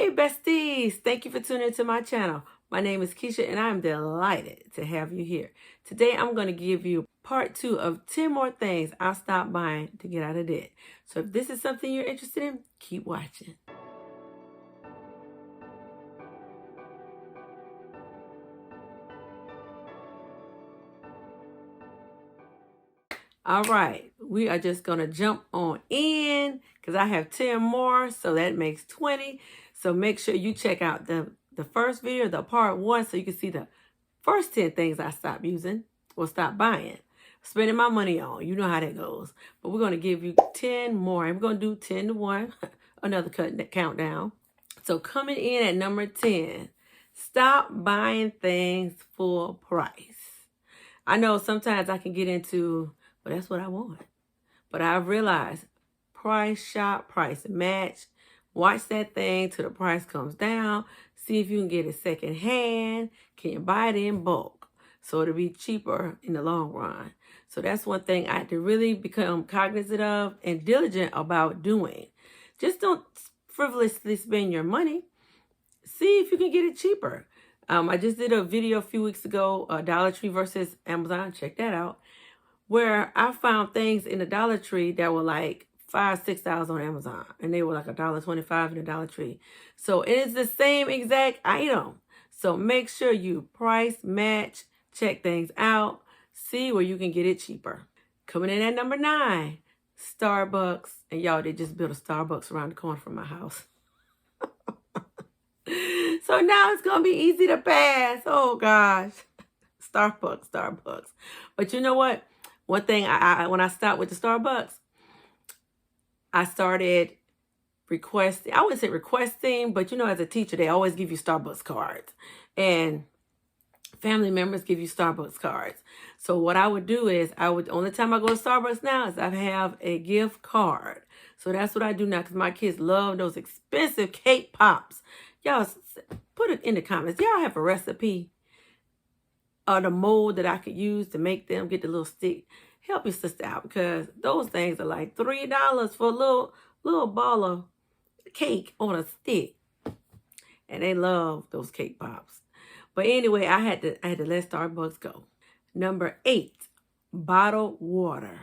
Hey besties, thank you for tuning into my channel. My name is Keycha and I'm delighted to have you here. Today I'm going to give you part 2 of 10 more things I stopped buying to get out of debt. So if this is something you're interested in, keep watching. All right, we are just going to jump on in because I have 10 more, so that makes 20. So make sure you check out the first video, the part 1, so you can see the first 10 things I stopped using or stopped buying, spending my money on. You know how that goes. But we're going to give you 10 more, and we're going to do 10 to 1, another countdown. So coming in at number 10, stop buying things full price. I know sometimes I can get into, well, that's what I want. But I've realized price shop, price match. Watch that thing till the price comes down. See if you can get it second hand. Can you buy it in bulk? So it'll be cheaper in the long run. So that's one thing I had to really become cognizant of and diligent about doing. Just don't frivolously spend your money. See if you can get it cheaper. I just did a video a few weeks ago, Dollar Tree versus Amazon. Check that out. Where I found things in the Dollar Tree that were like $5, $6 on Amazon. And they were like $1.25 in the Dollar Tree. So it is the same exact item. So make sure you price match, check things out, see where you can get it cheaper. Coming in at number 9, Starbucks. And y'all, they just built a Starbucks around the corner from my house. So now it's going to be easy to pass. Oh, gosh. Starbucks. But you know what? One thing, when I stopped with the Starbucks, I started requesting. I wouldn't say requesting, but you know, as a teacher, they always give you Starbucks cards. And family members give you Starbucks cards. So what I would do is, only time I go to Starbucks now is I have a gift card. So that's what I do now because my kids love those expensive cake pops. Y'all, put it in the comments. Y'all have a recipe or the mold that I could use to make them get the little stick. Help your sister out because those things are like $3 for a little ball of cake on a stick. And they love those cake pops. But anyway, I had to let Starbucks go. Number 8, bottled water.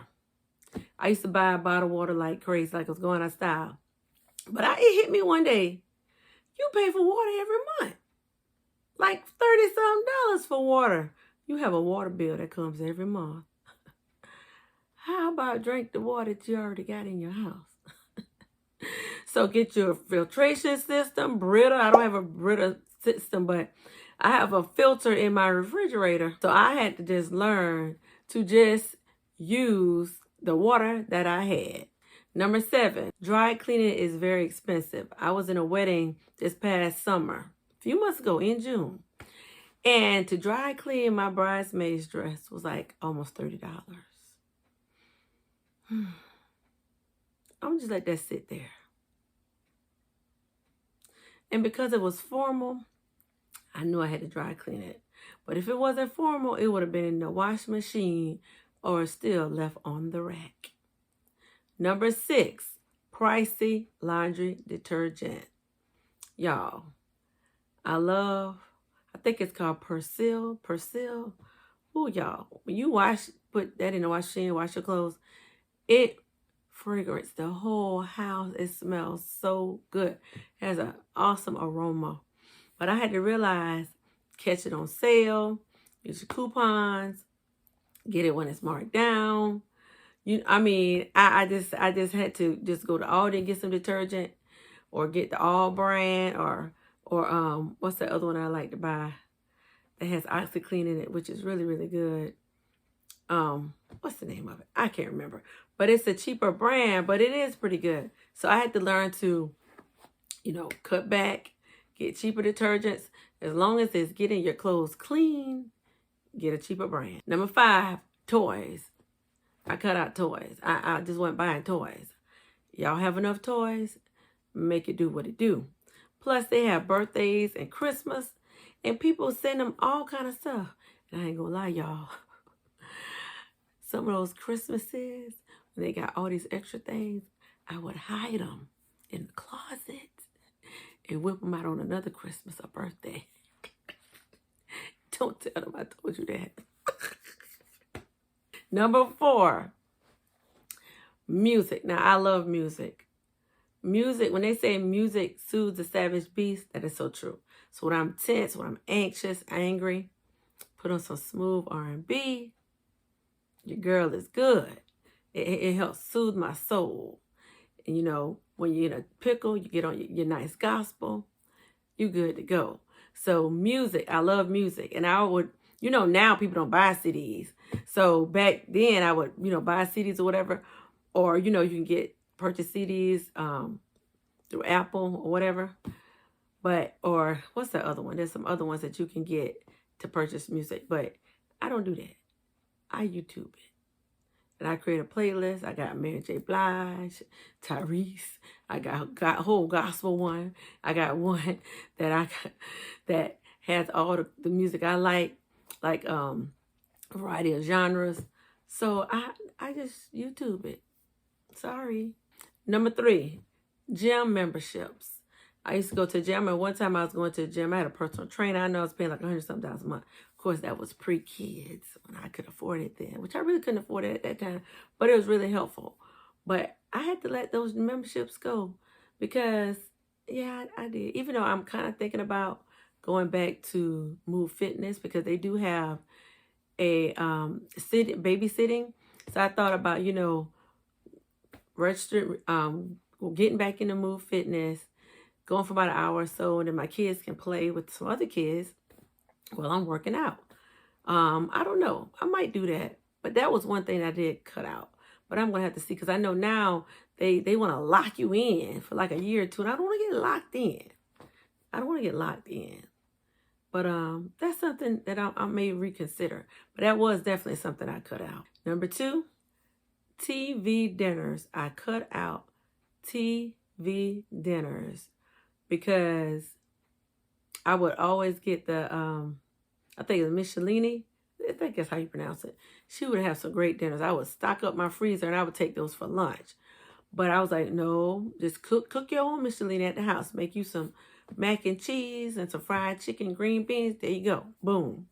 I used to buy bottled water like crazy, like it was going out of style. But it hit me one day. You pay for water every month. Like $30-something for water. You have a water bill that comes every month. How about drink the water that you already got in your house? So get your filtration system, Brita. I don't have a Brita system, but I have a filter in my refrigerator. So I had to just learn to just use the water that I had. Number 7, dry cleaning is very expensive. I was in a wedding this past summer, a few months ago in June. And to dry clean my bridesmaid's dress was like almost $30. I'm just let that sit there. And because it was formal, I knew I had to dry clean it. But if it wasn't formal, it would have been in the wash machine or still left on the rack. Number 6, pricey laundry detergent. Y'all, I think it's called Persil. Ooh, y'all, when you put that in the wash machine, wash your clothes, it fragrance the whole house. It smells so good. It has an awesome aroma. But I had to realize, catch it on sale, use your coupons, get it when it's marked down. I just had to just go to Aldi and get some detergent, or get the All brand, or what's the other one I like to buy that has OxyClean in it, which is really, really good. What's the name of it? I can't remember. But it's a cheaper brand, but it is pretty good. So I had to learn to, cut back, get cheaper detergents. As long as it's getting your clothes clean, get a cheaper brand. Number 5, toys. I cut out toys. I just wasn't buying toys. Y'all have enough toys? Make it do what it do. Plus, they have birthdays and Christmas, and people send them all kind of stuff. And I ain't gonna lie, y'all. Some of those Christmases, when they got all these extra things, I would hide them in the closet. and whip them out on another Christmas or birthday. Don't tell them I told you that. Number 4, music. Now, I love music. Music, when they say music soothes the savage beast, that is so true. So when I'm tense, when I'm anxious, angry, put on some smooth R&B. Your girl is good. It helps soothe my soul. And, you know, when you're in a pickle, you get on your nice gospel, you good to go. So music, I love music. And I would, you know, now people don't buy CDs. So back then I would, you know, buy CDs or whatever. Or, you know, you can purchase CDs through Apple or whatever. But, or what's the other one? There's some other ones that you can get to purchase music. But I don't do that. I YouTube it. And I create a playlist. I got Mary J. Blige, Tyrese. I got a whole gospel one. I got one that that has all the music I like a variety of genres. So I just YouTube it. Sorry. Number 3, gym memberships. I used to go to the gym, and one time I was going to the gym. I had a personal trainer. I know I was paying like $100-something a month. Of course, that was pre-kids when I could afford it then, which I really couldn't afford it at that time, but it was really helpful. But I had to let those memberships go because, yeah, I did. Even though I'm kind of thinking about going back to Move Fitness because they do have a babysitting. So I thought about, you know, registering, getting back into Move Fitness, going for about an hour or so, and then my kids can play with some other kids while I'm working out. I don't know. I might do that. But that was one thing I did cut out. But I'm going to have to see because I know now they want to lock you in for like a year or 2. And I don't want to get locked in. I don't want to get locked in. But that's something that I may reconsider. But that was definitely something I cut out. Number 2, TV dinners. I cut out TV dinners because I would always get the, I think it's Michelini. I think that's how you pronounce it. She would have some great dinners. I would stock up my freezer and I would take those for lunch. But I was like, no, just cook your own Michelini at the house. Make you some mac and cheese and some fried chicken, green beans. There you go. Boom.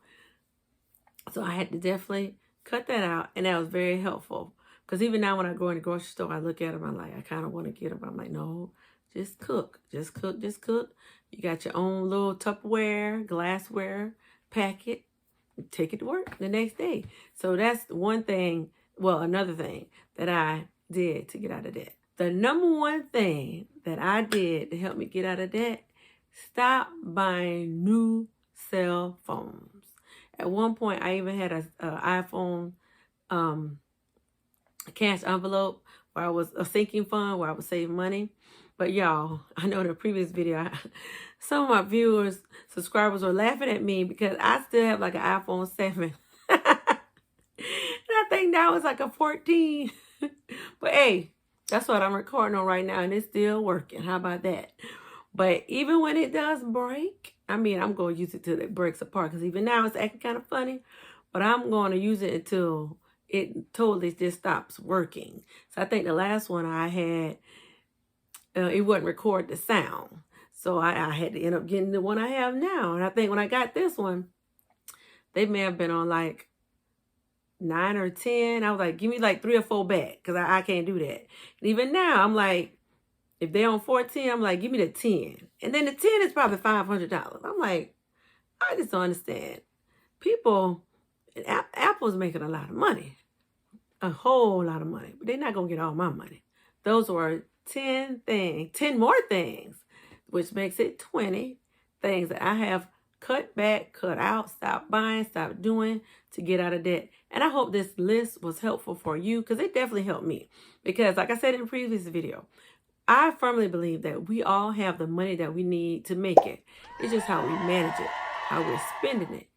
So I had to definitely cut that out. And that was very helpful. Because even now when I go in the grocery store, I look at them. I'm like, I kind of want to get them. I'm like, no, just cook. Just cook. Just cook. You got your own little Tupperware, glassware packet. Take it to work the next day. So that's one thing, well, another thing that I did to get out of debt. The number one thing that I did to help me get out of debt, stop buying new cell phones. At one point, I even had an iPhone cash envelope where I was a sinking fund where I would save money. But y'all, I know in the previous video, some of my viewers, subscribers were laughing at me because I still have like an iPhone 7. And I think now it's like a 14. But hey, that's what I'm recording on right now and it's still working. How about that? But even when it does break, I mean, I'm going to use it till it breaks apart because even now it's acting kind of funny. But I'm going to use it until it totally just stops working. So I think the last one I had, it wouldn't record the sound. So I had to end up getting the one I have now. And I think when I got this one, they may have been on like 9 or 10. I was like, give me like 3 or 4 back because I can't do that. And even now, I'm like, if they're on 14, I'm like, give me the 10. And then the 10 is probably $500. I'm like, I just don't understand. People, Apple's making a lot of money. A whole lot of money. But they're not going to get all my money. Those were 10 more things, which makes it 20 things that I have cut back, cut out, stop buying, stop doing to get out of debt. And I hope this list was helpful for you because it definitely helped me. Because like I said in the previous video, I firmly believe that we all have the money that we need to make it. It's just how we manage it, how we're spending it.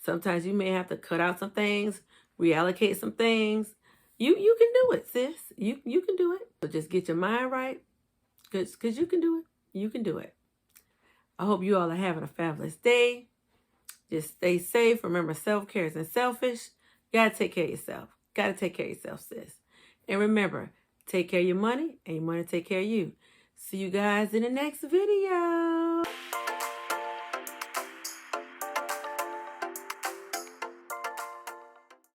Sometimes you may have to cut out some things, reallocate some things. You can do it, sis. You can do it. So just get your mind right because you can do it. You can do it. I hope you all are having a fabulous day. Just stay safe. Remember, self-care isn't selfish. You got to take care of yourself. Got to take care of yourself, sis. And remember, take care of your money and your money take care of you. See you guys in the next video.